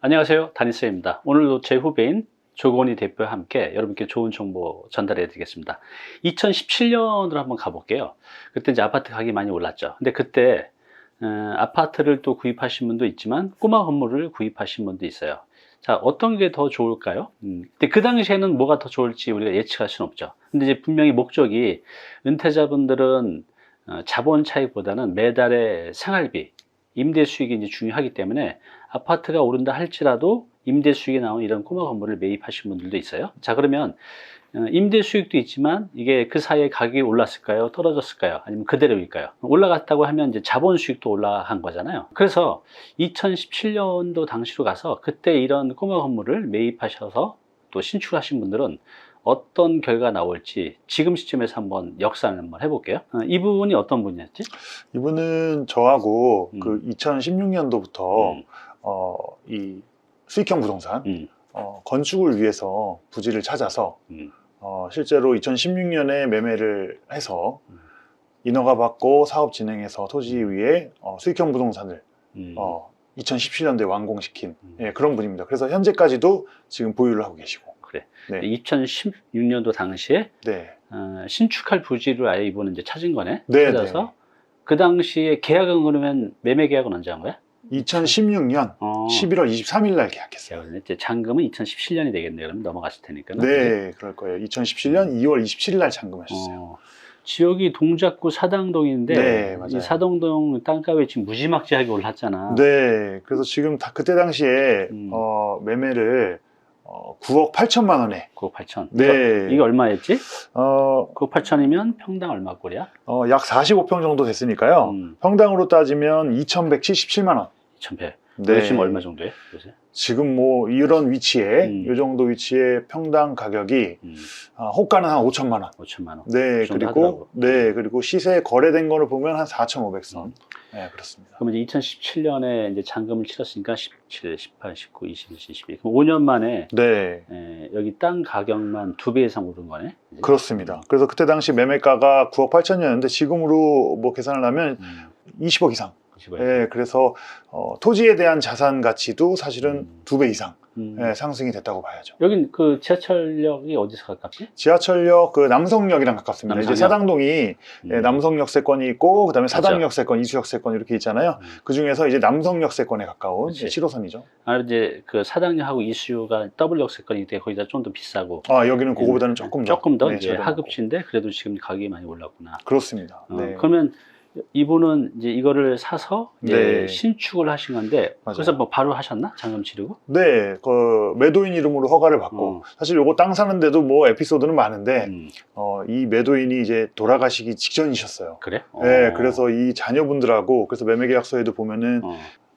안녕하세요. 다니스입니다. 오늘도 제 후배인 조건희 대표와 함께 여러분께 좋은 정보 전달해 드리겠습니다. 2017년으로 한번 가볼게요. 그때 이제 아파트 가격이 많이 올랐죠. 근데 그때 아파트를 또 구입하신 분도 있지만 꼬마 건물을 구입하신 분도 있어요. 자, 어떤 게 더 좋을까요? 근데 그 당시에는 뭐가 더 좋을지 우리가 예측할 수는 없죠. 근데 이제 분명히 목적이 은퇴자분들은 자본 차익보다는 매달의 생활비, 임대 수익이 이제 중요하기 때문에 아파트가 오른다 할지라도 임대 수익이 나오는 이런 꼬마 건물을 매입하신 분들도 있어요. 자, 그러면 임대 수익도 있지만 이게 그 사이에 가격이 올랐을까요? 떨어졌을까요? 아니면 그대로일까요? 올라갔다고 하면 이제 자본 수익도 올라간 거잖아요. 그래서 2017년도 당시로 가서 그때 이런 꼬마 건물을 매입하셔서 또 신축하신 분들은 어떤 결과가 나올지 지금 시점에서 한번 역산을 한번 해볼게요. 이 부분이 어떤 분이었지? 이분은 저하고 그 2016년도부터 이 수익형 부동산 건축을 위해서 부지를 찾아서 실제로 2016년에 매매를 해서 인허가 받고 사업 진행해서 토지 위에 수익형 부동산을 2017년도에 완공시킨 그런 분입니다. 그래서 현재까지도 지금 보유를 하고 계시고. 그래. 네. 2016년도 당시에 네. 신축할 부지를 아예 이분은 이제 찾은 거네. 네, 찾아서 네. 그 당시에 계약은 그러면 매매 계약은 언제 한 거야? 2016년 11월 23일 날 계약했어요. 자, 이제 잔금은 2017년이 되겠네요. 그러면 넘어갔을 테니까. 네, 그럴 거예요. 2017년 2월 27일 날 잔금하셨어요. 지역이 동작구 사당동인데 네, 맞아요. 이 사당동 땅값이 지금 무지막지하게 올랐잖아. 네, 그래서 지금 그때 당시에 매매를 9억 8천만 원에 9억 8천. 네. 이게 얼마였지? 9억 8천이면 평당 얼마 꼴이야? 약 45평 정도 됐으니까요. 평당으로 따지면 2,177만 원. 2,100. 네. 지금 얼마 정도예요? 요새? 지금 뭐 이런 위치에 이 정도 위치에 평당 가격이 호가는 한 5천만 원. 5천만 원. 네, 그리고 시세 거래된 거를 보면 한 4,500선. 네, 그렇습니다. 그럼 이제 2017년에 이제 잔금을 치렀으니까 17, 18, 19, 21, 22. 그럼 5년 만에 네. 여기 땅 가격만 2배 이상 오른 거네. 이제? 그렇습니다. 그래서 그때 당시 매매가가 9억 8천이었는데 지금으로 뭐 계산을 하면 20억 이상. 네, 그래서 토지에 대한 자산 가치도 사실은 2배 이상 상승이 됐다고 봐야죠. 여긴 그 지하철역이 어디서 가깝지? 지하철역 그 남성역이랑 가깝습니다. 남성역? 이제 사당동이 남성역세권이 있고 그다음에 사당역세권, 이수역세권 이렇게 있잖아요. 그 중에서 이제 남성역세권에 가까운 7호선이죠. 이제 그 사당역하고 이수가 더블 역세권이 돼 거기다 좀 더 비싸고. 여기는 그거보다는 조금 더 이제 하급지인데 그래도 지금 가격이 많이 올랐구나. 그렇습니다. 네. 그러면 이분은 이제 이거를 사서 이제 신축을 하신 건데 맞아요. 그래서 뭐 바로 하셨나? 잔금 치르고? 네, 그 매도인 이름으로 허가를 받고 사실 요거 땅 사는데도 뭐 에피소드는 많은데 이 매도인이 이제 돌아가시기 직전이셨어요. 그래? 네, 그래서 이 자녀분들하고 그래서 매매계약서에도 보면은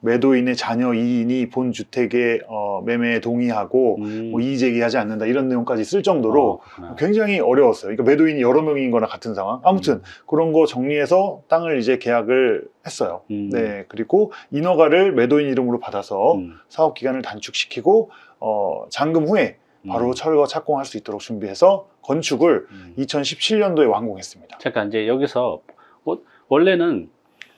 매도인의 자녀 2인이 본 주택에 매매에 동의하고 뭐 이의 제기하지 않는다 이런 내용까지 쓸 정도로 굉장히 어려웠어요. 그러니까 매도인이 여러 명인 거나 같은 상황. 아무튼 그런 거 정리해서 땅을 이제 계약을 했어요. 네, 그리고 인허가를 매도인 이름으로 받아서 사업 기간을 단축시키고 잔금 후에 바로 철거 착공할 수 있도록 준비해서 건축을 2017년도에 완공했습니다. 잠깐 이제 여기서 원래는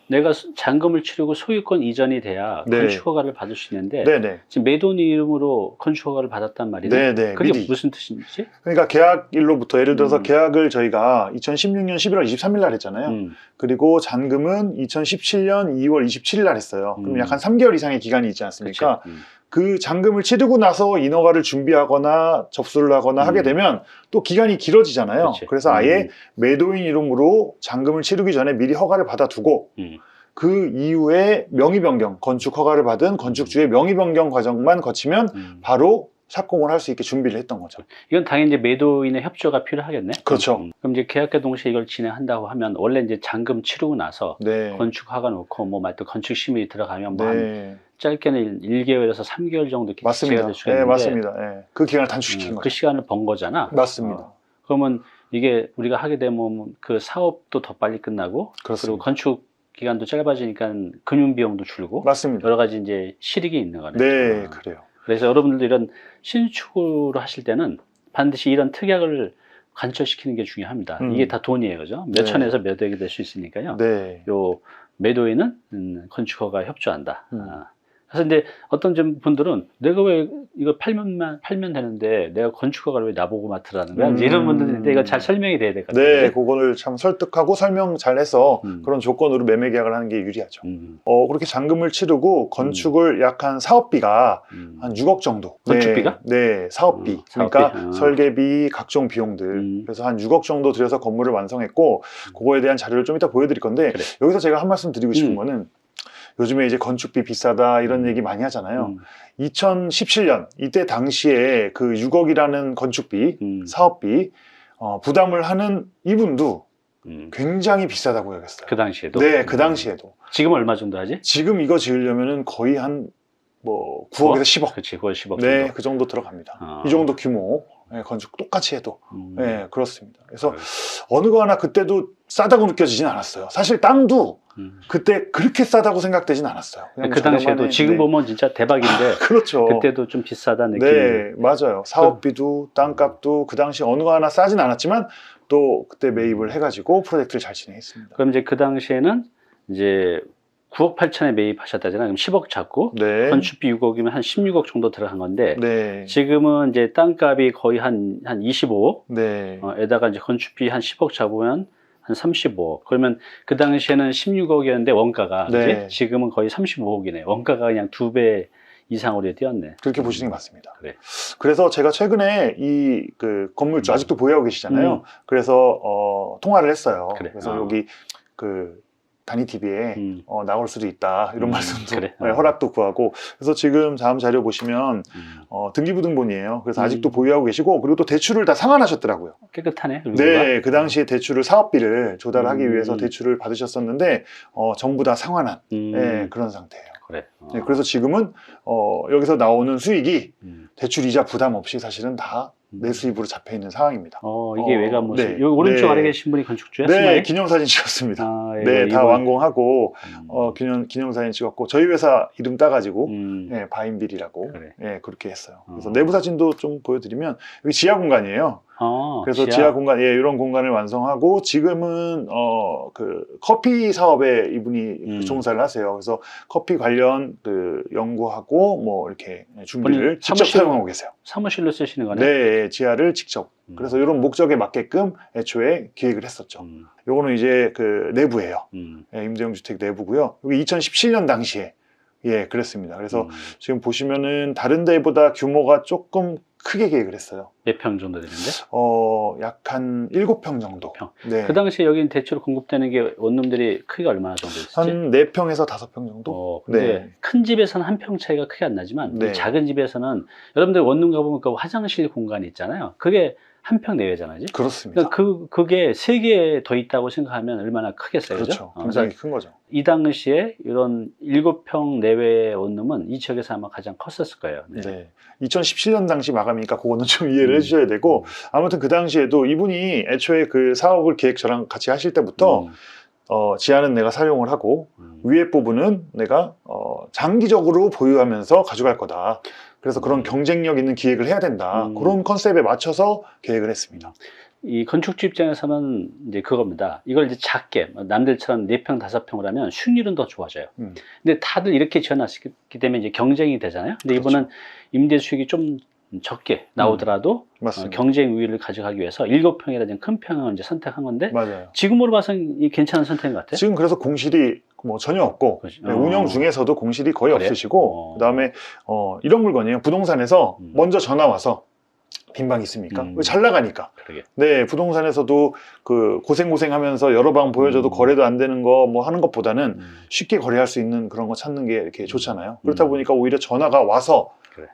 내가 잔금을 치르고 소유권 이전이 돼야 건축 허가를 받을 수 있는데 지금 매도인 이름으로 건축 허가를 받았단 말이네. 그게 미리. 무슨 뜻이지? 그러니까 계약일로부터 예를 들어서 계약을 저희가 2016년 11월 23일 날 했잖아요. 그리고 잔금은 2017년 2월 27일 날 했어요. 그럼 약 한 3개월 이상의 기간이 있지 않습니까? 그 잔금을 치르고 나서 인허가를 준비하거나 접수를 하거나 하게 되면 또 기간이 길어지잖아요. 그래서 아예 매도인 이름으로 잔금을 치르기 전에 미리 허가를 받아두고 그 이후에 명의 변경, 건축 허가를 받은 건축주의 명의 변경 과정만 거치면 바로 착공을 할 수 있게 준비를 했던 거죠. 이건 당연히 이제 매도인의 협조가 필요하겠네. 그렇죠. 그럼 이제 계약과 동시에 이걸 진행한다고 하면 원래 이제 잔금 치르고 나서 건축 허가 놓고 뭐 또 건축 심의 들어가면 뭐 한 짧게는 1개월에서 3개월 정도 맞습니다. 될 수가 있는데 맞습니다. 그 기간을 단축시킨 거죠. 그 시간을 번 거잖아. 맞습니다. 그러면 이게 우리가 하게 되면 그 사업도 더 빨리 끝나고 그리고 건축 기간도 짧아지니까 금융 비용도 줄고 맞습니다. 여러 가지 이제 실익이 있는 거네. 네, 그래요. 그래서 여러분들도 이런 신축으로 하실 때는 반드시 이런 특약을 관철시키는 게 중요합니다. 이게 다 돈이에요, 그죠? 몇 천에서 몇 억이 될 수 있으니까요. 요 매도인은 건축허가 협조한다. 그래서 근데 어떤 좀 분들은 내가 왜 이거 팔면 되는데 내가 건축가가 왜 나보고 맡으라는 거야? 이제 이런 분들이 있는데 이거 잘 설명이 돼야 될 것 같아요. 네, 그거를 참 설득하고 설명 잘해서 그런 조건으로 매매 계약을 하는 게 유리하죠. 그렇게 잔금을 치르고 건축을 약 한 사업비가 한 6억 정도. 건축비가? 네, 사업비. 그러니까 설계비, 각종 비용들. 그래서 한 6억 정도 들여서 건물을 완성했고 그거에 대한 자료를 좀 이따 보여드릴 건데 그래. 여기서 제가 한 말씀 드리고 싶은 거는 요즘에 이제 건축비 비싸다 이런 얘기 많이 하잖아요. 2017년 이때 당시에 그 6억이라는 건축비, 사업비 부담을 하는 이분도 굉장히 비싸다고 여겼어요. 그 당시에도? 네, 그 당시에도. 지금 얼마 정도 하지? 지금 이거 지으려면은 거의 한 뭐 9억에서 10억. 그렇지, 9억, 10억 정도. 네, 그 정도 들어갑니다. 이 정도 규모. 네, 건축 똑같이 해도. 네, 그렇습니다. 그래서 어느 거 하나 그때도 싸다고 느껴지진 않았어요. 사실 땅도 그때 그렇게 싸다고 생각되진 않았어요. 그 당시에도 지금 보면 진짜 대박인데 그렇죠. 그때도 좀 비싸다는 느낌이. 네, 맞아요. 사업비도 땅값도 그 당시 어느 거 하나 싸진 않았지만 또 그때 매입을 해가지고 프로젝트를 잘 진행했습니다. 그럼 이제 그 당시에는 이제 9억 8천에 매입하셨다잖아요. 그럼 10억 잡고 네. 건축비 6억이면 한 16억 정도 들어간 건데 네. 지금은 이제 땅값이 거의 한 25억 네. 에다가 이제 건축비 한 10억 잡으면 한 35억. 그러면 그 당시에는 16억이었는데 원가가 네. 그지? 지금은 거의 35억이네. 원가가 그냥 2배 이상으로 뛰었네. 그렇게 보시는 게 맞습니다. 그래. 그래서 제가 최근에 이 그 건물주 아직도 보유하고 계시잖아요. 그래서 통화를 했어요. 그래. 그래서 여기 그 단위 TV에 나올 수도 있다 이런 말씀도 그래. 네, 허락도 구하고 그래서 지금 다음 자료 보시면 등기부등본이에요. 그래서 아직도 보유하고 계시고 그리고 또 대출을 다 상환하셨더라고요. 깨끗하네. 네, 그 당시에 대출을 사업비를 조달하기 위해서 대출을 받으셨었는데 전부 다 상환한 네, 그런 상태예요. 그래. 네, 그래서 지금은 여기서 나오는 수익이 대출 이자 부담 없이 사실은 다 내 수입으로 잡혀 있는 상황입니다. 이게 외관 모습. 네. 여기 오른쪽 네. 아래 계신 분이 건축주야? 네, 스마일? 기념사진 찍었습니다. 아, 네, 다 이번- 완공하고 기념사진 찍었고 저희 회사 이름 따가지고 네, 바인빌이라고 그래. 네, 그렇게 했어요. 그래서 내부 사진도 좀 보여드리면 여기 지하 공간이에요. 그래서 지하 공간, 예, 이런 공간을 완성하고 지금은 그 커피 사업에 이분이 종사를 하세요. 그래서 커피 관련 그 연구하고 뭐 이렇게 준비를 본인 직접 사무실- 사용하고 계세요. 사무실로 쓰시는 거네? 네, 지하를 직접. 그래서 이런 목적에 맞게끔 애초에 기획을 했었죠. 요거는 이제 그 내부예요. 예, 임대용 주택 내부고요. 여기 2017년 당시에 예, 그랬습니다. 그래서 지금 보시면은 다른 데보다 규모가 조금 크게 계획을 했어요. 몇 평 정도 되는데? 약 한 7평 정도. 평. 네. 그 당시에 여긴 대체로 공급되는 게 원룸들이 크기가 얼마나 정도 있었지? 한 4평에서 5평 정도? 근데 네. 큰 집에서는 한 평 차이가 크게 안 나지만 네. 이 작은 집에서는 여러분들 원룸 가보면 그 화장실 공간이 있잖아요. 그게 한 평 내외잖아요. 그지? 그렇습니다. 그러니까 그게 3개 더 있다고 생각하면 얼마나 크겠어요. 그렇죠. 그죠? 굉장히 큰 거죠. 이 당시에 이런 7평 내외의 원룸은 이 지역에서 아마 가장 컸었을 거예요. 네. 네. 2017년 당시 마감이니까 그거는 좀 이해를 해주셔야 되고 아무튼 그 당시에도 이분이 애초에 그 사업을 계획 저랑 같이 하실 때부터 지하는 내가 사용을 하고 위에 부분은 내가 장기적으로 보유하면서 가져갈 거다. 그래서 그런 경쟁력 있는 기획을 해야 된다. 그런 컨셉에 맞춰서 계획을 했습니다. 이 건축주 입장에서는 이제 그겁니다. 이걸 이제 작게 남들처럼 4평, 5평을 하면 수익률은 더 좋아져요. 근데 다들 이렇게 지어놨기 때문에 이제 경쟁이 되잖아요. 근데 그렇죠. 이번은 임대 수익이 좀 적게 나오더라도 맞습니다. 경쟁 우위를 가져가기 위해서 7평이라든지 큰 평을 이제 선택한 건데 맞아요. 지금으로 봐서는 이 괜찮은 선택인 것 같아요. 지금 그래서 공실이 뭐 전혀 없고 그렇지. 네, 운영 중에서도 공실이 거의 그래? 없으시고 그다음에 이런 물건이에요. 부동산에서 먼저 전화 와서 빈 방 있습니까? 잘 나가니까. 그러게. 네, 부동산에서도 그 고생하면서 여러 방 보여줘도 거래도 안 되는 거 뭐 하는 것보다는 쉽게 거래할 수 있는 그런 거 찾는 게 이렇게 좋잖아요. 그렇다 보니까 오히려 전화가 와서 그래.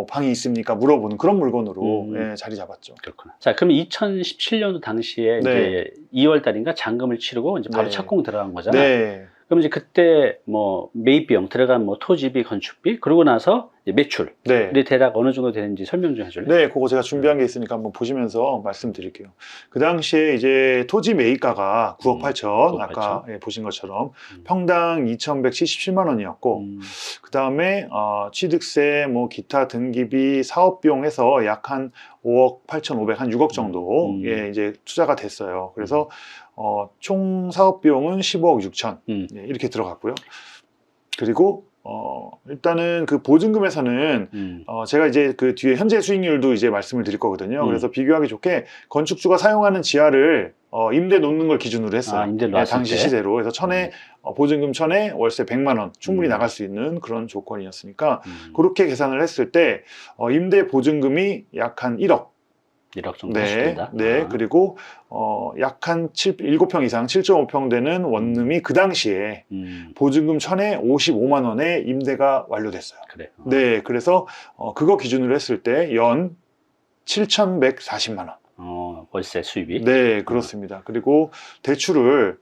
방이 있습니까? 물어보는 그런 물건으로 예, 자리 잡았죠. 그렇구나. 자, 그럼 2017년도 당시에 네. 이제 2월 달인가 잔금을 치르고 이제 바로 네. 착공 들어간 거잖아. 네, 그럼 이제 그때 뭐 매입 비용 들어간 뭐 토지비, 건축비 그러고 나서 이제 매출 네. 우리 대략 어느 정도 되는지 설명 좀 해줄래? 네, 그거 제가 준비한 게 있으니까 한번 보시면서 말씀드릴게요. 그 당시에 이제 토지 매입가가 9억 8천, 9억 아까 예, 보신 것처럼 평당 2,177만 원이었고, 그 다음에 취득세, 뭐 기타 등기비, 사업비용 해서 약 한 5억 8,500, 한 6억 정도 예, 이제 투자가 됐어요. 그래서 총 사업 비용은 15억 6천 예, 이렇게 들어갔고요. 그리고 일단은 그 보증금에서는 제가 이제 그 뒤에 현재 수익률도 이제 말씀을 드릴 거거든요. 그래서 비교하기 좋게 건축주가 사용하는 지하를 임대 놓는 걸 기준으로 했어요. 임대 네, 당시 때? 시세로. 그래서 보증금 1000에 월세 100만 원 충분히 나갈 수 있는 그런 조건이었으니까 그렇게 계산을 했을 때 임대 보증금이 약 한 1억. 1억 정도 네, 하신다. 네. 그리고 약 한 7평 이상 7.5평 되는 원룸이 그 당시에 보증금 1000에 55만 원에 임대가 완료됐어요. 그래. 네, 그래서 그거 기준으로 했을 때 연 7,140만 원. 월세 수입이. 네, 그렇습니다. 그리고 대출을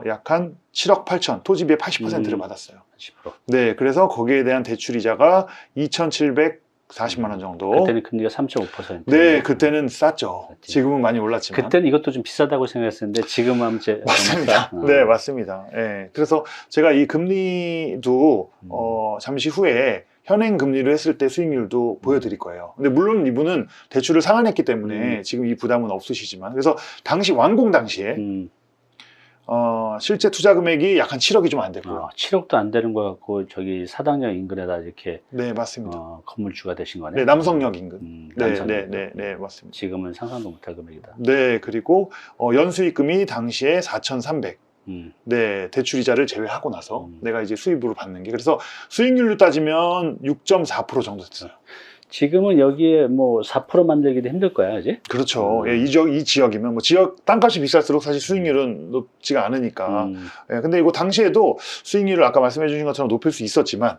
약 한 7억 8천, 토지비의 80%를 받았어요. 10%. 네, 그래서 거기에 대한 대출 이자가 2,740만 원 정도. 그때는 금리가 3.5%. 네, 그때는 쌌죠. 쌌지. 지금은 많이 올랐지만. 그때는 이것도 좀 비싸다고 생각했었는데 지금은 이제 맞습니다. 네, 맞습니다. 네, 그래서 제가 이 금리도 잠시 후에 현행 금리로 했을 때 수익률도 보여드릴 거예요. 근데 물론 이분은 대출을 상환했기 때문에 지금 이 부담은 없으시지만, 그래서 당시 완공 당시에 실제 투자 금액이 약 한 7억이 좀 안 됐고요. 7억도 안 되는 거 같고 저기 사당역 인근에다 이렇게 네, 맞습니다. 건물주가 되신 거네. 네, 남성역 인근. 네, 남성역. 네, 맞습니다. 지금은 상상도 못할 금액이다. 네, 그리고 연수익금이 당시에 4,300. 네, 대출이자를 제외하고 나서 내가 이제 수입으로 받는 게, 그래서 수익률로 따지면 6.4% 정도 됐어요. 지금은 여기에 뭐 4% 만들기도 힘들 거야, 그지? 그렇죠. 예, 이 지역이면 뭐 지역 땅값이 비쌀수록 사실 수익률은 높지가 않으니까. 예, 근데 이거 당시에도 수익률을 아까 말씀해 주신 것처럼 높일 수 있었지만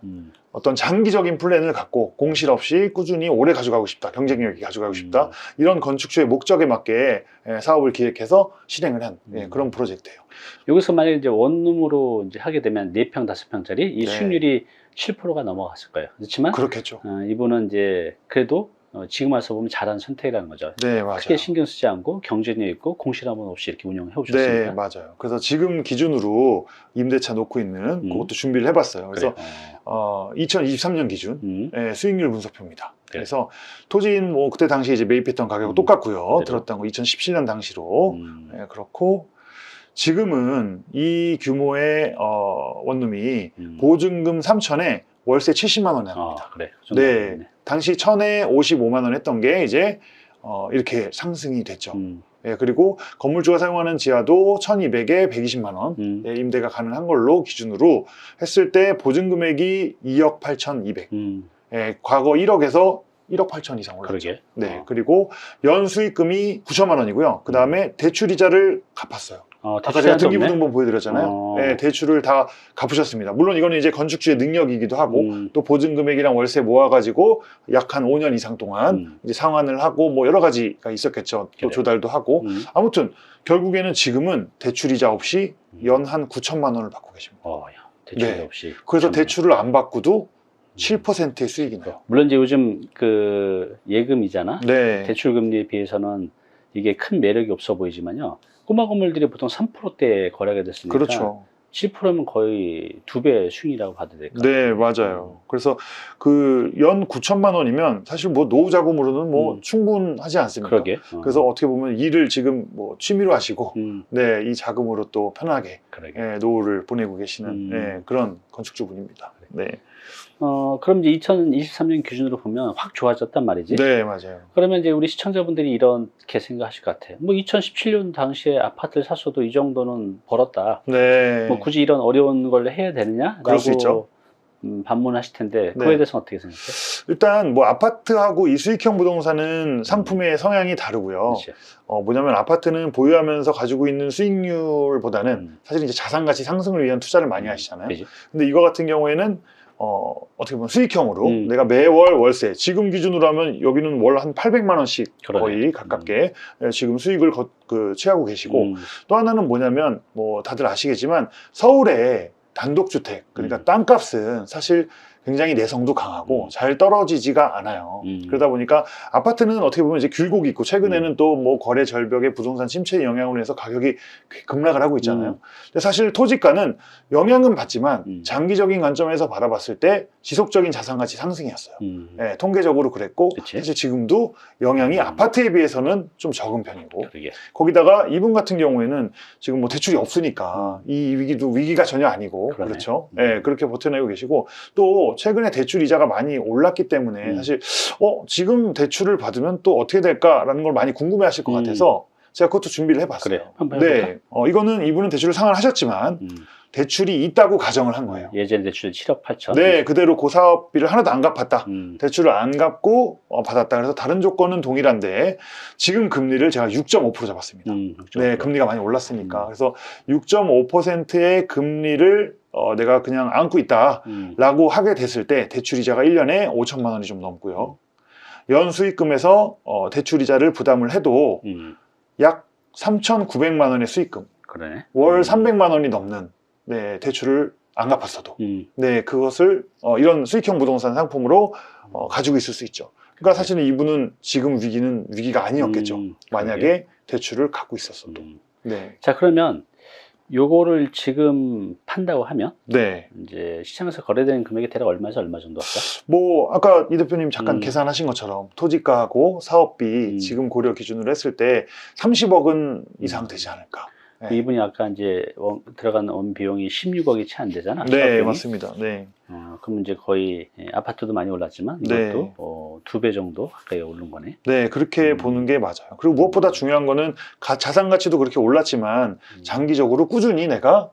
어떤 장기적인 플랜을 갖고 공실 없이 꾸준히 오래 가져가고 싶다, 경쟁력이 가져가고 싶다, 이런 건축주의 목적에 맞게 사업을 기획해서 실행을 한 그런 프로젝트예요. 여기서 만약에 이제 원룸으로 이제 하게 되면 4평, 5평짜리 이 네. 수익률이 7%가 넘어갔을 거예요. 그렇지만 그렇겠죠. 이분은 이제 그래도 지금 와서 보면 잘한 선택이라는 거죠. 네, 맞아요. 크게 신경 쓰지 않고 경쟁력 있고 공실함은 없이 이렇게 운영해 네, 오셨습니다. 맞아요. 그래서 지금 기준으로 임대차 놓고 있는 그것도 준비를 해봤어요. 그래서 그래. 2023년 기준 수익률 분석표입니다. 그래서 토지인 뭐 그때 당시 이제 매입했던 가격은 똑같고요. 그대로. 들었던 거 2017년 당시로 그렇고, 지금은 이 규모의 원룸이 보증금 3천에 월세 70만 원에 합니다. 그래. 네, 당시 1000에 55만 원 했던 게 이제 이렇게 상승이 됐죠. 예, 그리고 건물주가 사용하는 지하도 1200에 120만 원 임대가 가능한 걸로 기준으로 했을 때 보증금액이 2억 8,200. 예, 과거 1억에서 1억 8천 이상 올랐죠. 그러게. 네, 그리고 연 수익금이 9천만 원이고요. 그 다음에 대출이자를 갚았어요. 아까 제가 등기부등본 보여드렸잖아요. 네, 대출을 다 갚으셨습니다. 물론 이거는 이제 건축주의 능력이기도 하고 또 보증금액이랑 월세 모아가지고 약 한 5년 이상 동안 이제 상환을 하고 뭐 여러 가지가 있었겠죠. 또 그래. 조달도 하고 아무튼 결국에는 지금은 대출이자 없이 연 한 9천만 원을 받고 계십니다. 대출 네. 없이. 그래서 대출을 안 받고도 7%의 수익이 나요. 물론 이제 요즘 그 예금이잖아. 네. 대출 금리에 비해서는 이게 큰 매력이 없어 보이지만요. 꼬마 건물들이 보통 3%대에 거래가 됐으니까 그렇죠. 7%면 거의 2배 수익이라고 봐도 될까요? 네, 맞아요. 그래서 그 연 9천만 원이면 사실 뭐 노후 자금으로는 뭐 충분하지 않습니까? 그러게. 그래서 어떻게 보면 일을 지금 뭐 취미로 하시고 네, 이 자금으로 또 편하게 노후를 보내고 계시는 그런 건축주분입니다. 네. 그럼 이제 2023년 기준으로 보면 확 좋아졌단 말이지. 네, 맞아요. 그러면 이제 우리 시청자분들이 이렇게 생각하실 것 같아. 뭐 2017년 당시에 아파트를 샀어도 이 정도는 벌었다. 네. 뭐 굳이 이런 어려운 걸 해야 되느냐? 그럴 수 있죠. 반문하실 텐데 그거에 네. 대해서 어떻게 생각해? 일단 뭐 아파트하고 이 수익형 부동산은 상품의 성향이 다르고요. 그렇지. 뭐냐면 아파트는 보유하면서 가지고 있는 수익률보다는 사실 이제 자산 가치 상승을 위한 투자를 많이 하시잖아요. 그치. 근데 이거 같은 경우에는 어떻게 보면 수익형으로 내가 매월 월세, 지금 기준으로 하면 여기는 월 한 800만 원씩 거의 가깝게 지금 수익을 취하고 계시고, 또 하나는 뭐냐면 뭐 다들 아시겠지만 서울에 단독주택, 그러니까 땅값은 사실 굉장히 내성도 강하고 잘 떨어지지가 않아요. 그러다 보니까 아파트는 어떻게 보면 이제 굴곡이 있고 최근에는 또 뭐 거래 절벽에 부동산 침체 영향으로 해서 가격이 급락을 하고 있잖아요. 근데 사실 토지가는 영향은 받지만 장기적인 관점에서 바라봤을 때 지속적인 자산가치 상승이었어요. 네, 통계적으로 그랬고 그치? 사실 지금도 영향이 아파트에 비해서는 좀 적은 편이고 그러게. 거기다가 이분 같은 경우에는 지금 뭐 대출이 없으니까 이 위기도 위기가 전혀 아니고 그러네. 그렇죠. 네, 그렇게 버텨내고 계시고 또 최근에 대출 이자가 많이 올랐기 때문에 사실 지금 대출을 받으면 또 어떻게 될까라는 걸 많이 궁금해하실 것 같아서 제가 그것도 준비를 해봤어요. 그래, 한번 해볼까? 네, 이거는 이분은 대출을 상환하셨지만 대출이 있다고 가정을 한 거예요. 예전 대출 7억 8천. 네, 그대로 그 사업비를 하나도 안 갚았다. 음. 대출을 안 갚고 받았다. 그래서 다른 조건은 동일한데 지금 금리를 제가 6.5% 잡았습니다. 네, 금리가 많이 올랐으니까. 그래서 6.5%의 금리를 내가 그냥 안고 있다라고 하게 됐을 때 대출이자가 1년에 5천만 원이 좀 넘고요. 연 수익금에서 대출이자를 부담을 해도 약 3,900만 원의 수익금. 그러네. 월 300만 원이 넘는 네, 대출을 안 갚았어도 네, 그것을 이런 수익형 부동산 상품으로 가지고 있을 수 있죠. 그러니까 사실은 이분은 지금 위기는 위기가 아니었겠죠. 만약에 대출을 갖고 있었어도. 네. 자, 그러면 요거를 지금 판다고 하면 네. 이제 시장에서 거래되는 금액이 대략 얼마에서 얼마 정도 할까? 뭐 아까 이 대표님 잠깐 계산하신 것처럼 토지가하고 사업비 지금 고려 기준으로 했을 때 30억은 이상 되지 않을까. 네. 이분이 아까 이제 들어간 원 비용이 16억이 채 안 되잖아. 네, 맞습니다. 네. 그럼 이제 거의 아파트도 많이 올랐지만 이것도 2배 정도 가까이 오른 거네. 네, 그렇게 보는 게 맞아요. 그리고 무엇보다 중요한 거는 자산 가치도 그렇게 올랐지만 장기적으로 꾸준히 내가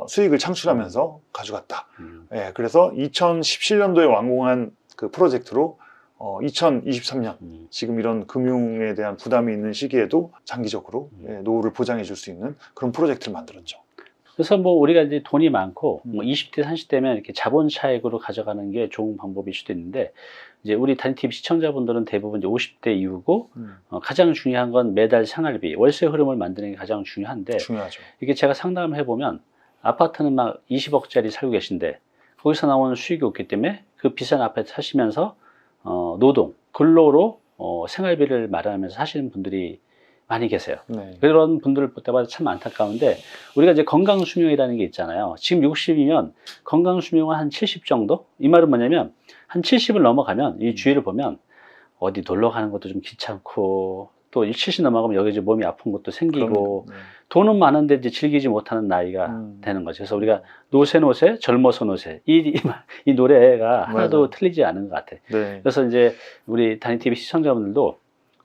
수익을 창출하면서 가져갔다. 네, 그래서 2017년도에 완공한 그 프로젝트로 2023년 지금 이런 금융에 대한 부담이 있는 시기에도 장기적으로 노후를 보장해 줄 수 있는 그런 프로젝트를 만들었죠. 그래서 뭐 우리가 이제 돈이 많고 뭐 20대 30대면 이렇게 자본 차익으로 가져가는 게 좋은 방법일 수도 있는데 이제 우리 단티비 시청자분들은 대부분 이제 50대 이후고 가장 중요한 건 매달 생활비, 월세 흐름을 만드는 게 가장 중요한데 중요하죠. 이게 제가 상담을 해보면 아파트는 막 20억짜리 살고 계신데 거기서 나오는 수익이 없기 때문에 그 비싼 아파트 사시면서 노동, 근로로 생활비를 마련하면서 사시는 분들이 많이 계세요. 네. 그런 분들을 볼 때마다 참 안타까운데 우리가 이제 건강수명이라는 게 있잖아요. 지금 60이면 건강수명은 한 70 정도? 이 말은 뭐냐면 한 70을 넘어가면 이 주위를 보면 어디 놀러 가는 것도 좀 귀찮고 또 70 넘어가면 여기저기 몸이 아픈 것도 생기고 돈은 많은데 이제 즐기지 못하는 나이가 되는 거죠. 그래서 우리가 노세 젊어서 노세 이 노래가 하나도 맞아. 틀리지 않은 것 같아. 네. 그래서 이제 우리 단위TV 시청자분들도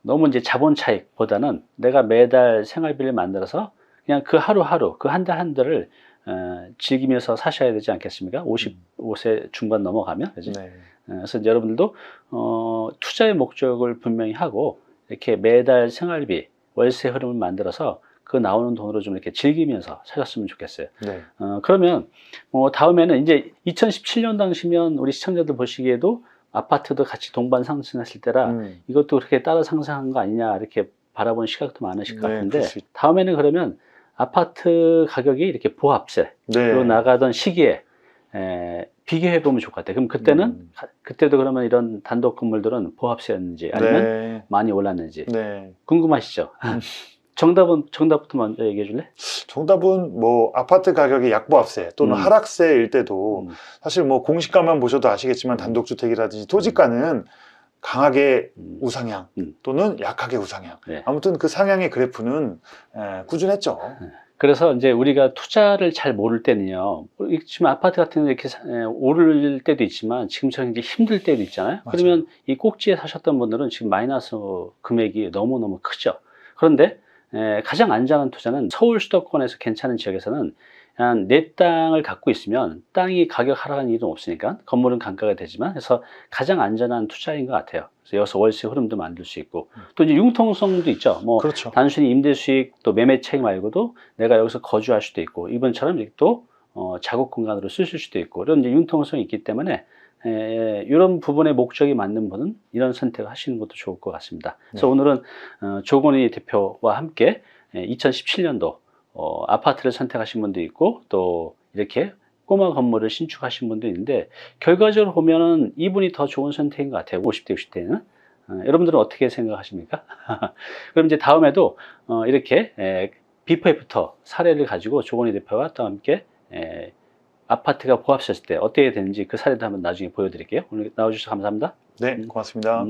너무 이제 자본 차익보다는 내가 매달 생활비를 만들어서 그냥 그 하루하루 그 한 달 한 달을 즐기면서 사셔야 되지 않겠습니까? 55세 중반 넘어가면 그지? 네. 그래서 이제 여러분들도 투자의 목적을 분명히 하고 이렇게 매달 생활비 월세 흐름을 만들어서 그 나오는 돈으로 좀 이렇게 즐기면서 사셨으면 좋겠어요. 네. 그러면 다음에는 이제 2017년 당시면 우리 시청자들 보시기에도 아파트도 같이 동반 상승했을 때라 이것도 그렇게 따라 상승한 거 아니냐 이렇게 바라보는 시각도 많으실 것 같은데 다음에는 그러면 아파트 가격이 이렇게 보합세로 나가던 시기에 비교해 보면 좋을 것 같아요. 그럼 그때는 그때도 그러면 이런 단독 건물들은 보합세였는지 아니면 많이 올랐는지 궁금하시죠? 정답부터 먼저 얘기해 줄래? 정답은 뭐 아파트 가격이 약보합세 또는 하락세일 때도 사실 뭐 공시가만 보셔도 아시겠지만 단독주택이라든지 토지가는 강하게 우상향 또는 약하게 우상향 아무튼 그 상향의 그래프는 꾸준했죠. 그래서 이제 우리가 투자를 잘 모를 때는요, 지금 아파트 같은 데 이렇게 오를 때도 있지만 지금처럼 이제 힘들 때도 있잖아요. 맞아요. 그러면 이 꼭지에 사셨던 분들은 지금 마이너스 금액이 너무너무 크죠. 그런데 가장 안전한 투자는 서울 수도권에서 괜찮은 지역에서는 내 땅을 갖고 있으면 땅이 가격 하락하는 일은 없으니까 건물은 감가가 되지만 그래서 가장 안전한 투자인 것 같아요. 그래서 여기서 월세 흐름도 만들 수 있고 또 이제 융통성도 있죠. 뭐 그렇죠. 단순히 임대 수익 또 매매 차익 말고도 내가 여기서 거주할 수도 있고 이번처럼 또 작업 공간으로 쓰실 수도 있고 이런 이제 융통성이 있기 때문에 이런 부분의 목적이 맞는 분은 이런 선택을 하시는 것도 좋을 것 같습니다. 그래서 오늘은 조건희 대표와 함께 2017년도 아파트를 선택하신 분도 있고 또 이렇게 꼬마 건물을 신축하신 분도 있는데 결과적으로 보면은 이분이 더 좋은 선택인 것 같아요. 50대, 60대는. 여러분들은 어떻게 생각하십니까? 그럼 이제 다음에도 이렇게 비포 애프터 사례를 가지고 조건희 대표와 또 함께 아파트가 부합했을 때 어떻게 되는지 그 사례도 한번 나중에 보여드릴게요. 오늘 나와주셔서 감사합니다. 네, 고맙습니다.